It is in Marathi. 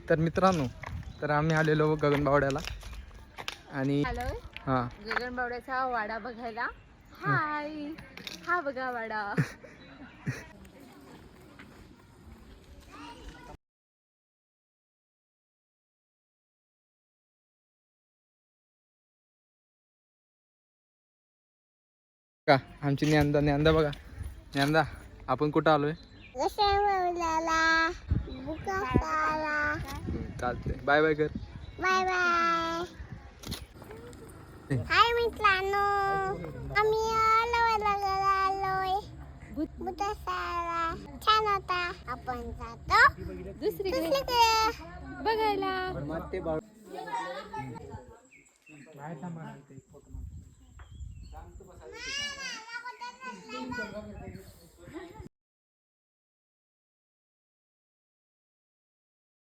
तर मित्रांनो, तर आम्ही आलेलो गगनबावड्याला आणि हां गगनबावड्याचा वाडा बघायला. हाय, हा बघा वाडा. का आमची ज्ञानदा बघा. ज्ञानदा, आपण कुठं आलोय? चालतंय, बाय बाय कर. Bye bye. हाय मित्रांनो, आम्ही आलोय भूतसाला. छान होता. आपण जातो दुसरीकडे बघायला.